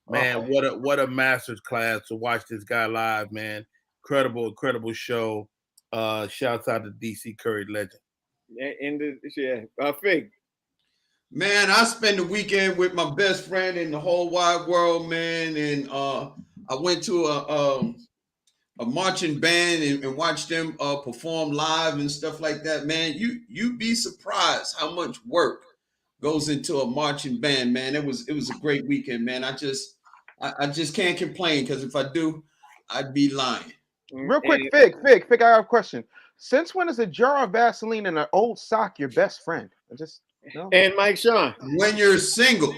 Man, what a master's class to watch this guy live, man. Incredible show. Shouts out to DC Curry legend. Fig. Man, I spent the weekend with my best friend in the whole wide world, man. And I went to a marching band and watched them perform live and stuff like that, man. You'd be surprised how much work goes into a marching band, man. It was a great weekend, man. I just can't complain, because if I do, I'd be lying. Real quick, Fig, I have a question. Since when is a jar of Vaseline and an old sock your best friend? And Mike Sean. When you're single.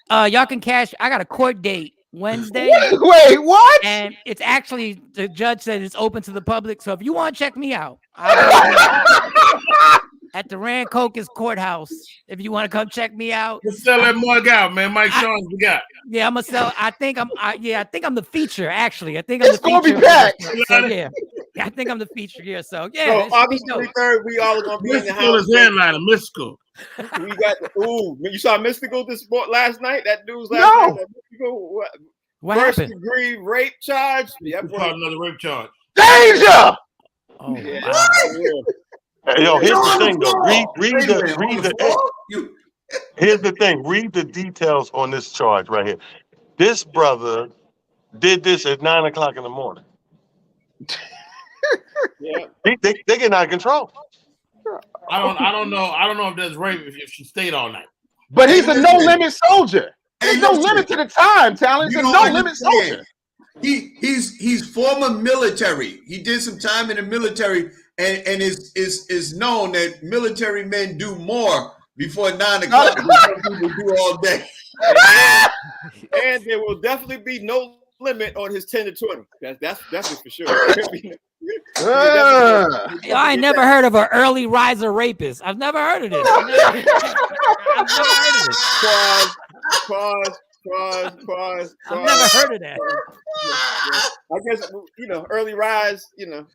Y'all can cash. I got a court date Wednesday. Wait, what? And it's actually, the judge said it's open to the public. So if you want to check me out, at the Rancocas Courthouse, if you want to come check me out. Let's sell that mug out, man. Mike Sean's we got. Yeah, I'm gonna sell. I think I'm the feature. Actually, I think I'm it's the feature. Gonna be packed. So yeah, I think I'm the feature here. So yeah. So August 23rd, we all are gonna be in the house. Is headliner, Mystical. We got you saw Mystical last night? That dude's last night. Mystical, what first happened? Degree rape charge. Yep, another rape charge. Danger! Oh, yeah. wow. Hey, yo, here's the thing though. Here's the thing. Read the details on this charge right here. This brother did this at 9 o'clock in the morning. Yeah. They getting out of control. I don't know if that's rape if she stayed all night. But he's a no-limit soldier. There's no limit to the time, Talent. He's a no-limit soldier. He's former military. He did some time in the military, and is known that military men do more before 9 o'clock than some people do all day. And there will definitely be no limit on his 10 to 20. That's for sure. I ain't never heard of an early riser rapist. I've never heard of this. I've never heard of this. Pause. I've never heard of that. I guess early rise.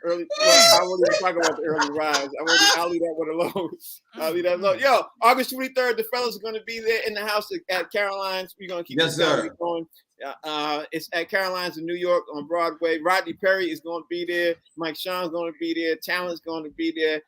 Early. Well, I won't even talk about the early rise. I'll leave that one alone. Yo, August 23rd, the fellas are going to be there in the house at Caroline's. We're going to keep this going. It's at Caroline's in New York on Broadway. Rodney Perry is going to be there. Mike Sean's going to be there. Talent's going to be there.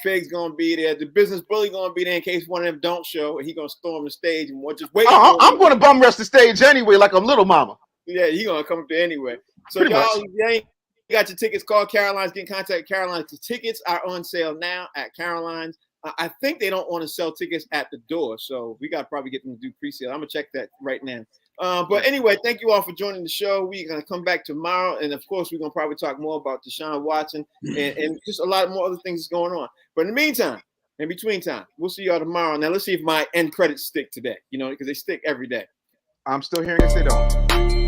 Fig's gonna be there. The business bully gonna be there in case one of them don't show, and he gonna storm the stage and just wait. I'm gonna bum rush the stage anyway, like I'm Little Mama. Yeah, he gonna come up there anyway. So y'all, you ain't got your tickets. Call Caroline's. Get in contact with Caroline's. The tickets are on sale now at Caroline's. I think they don't want to sell tickets at the door, so we got to probably get them to do pre-sale. I'm gonna check that right now. But anyway, thank you all for joining the show. We're going to come back tomorrow. And of course, we're going to probably talk more about DeShaun Watson and just a lot more other things that's going on. But in the meantime, in between time, we'll see y'all tomorrow. Now, let's see if my end credits stick today, because they stick every day. I'm still hearing if they don't.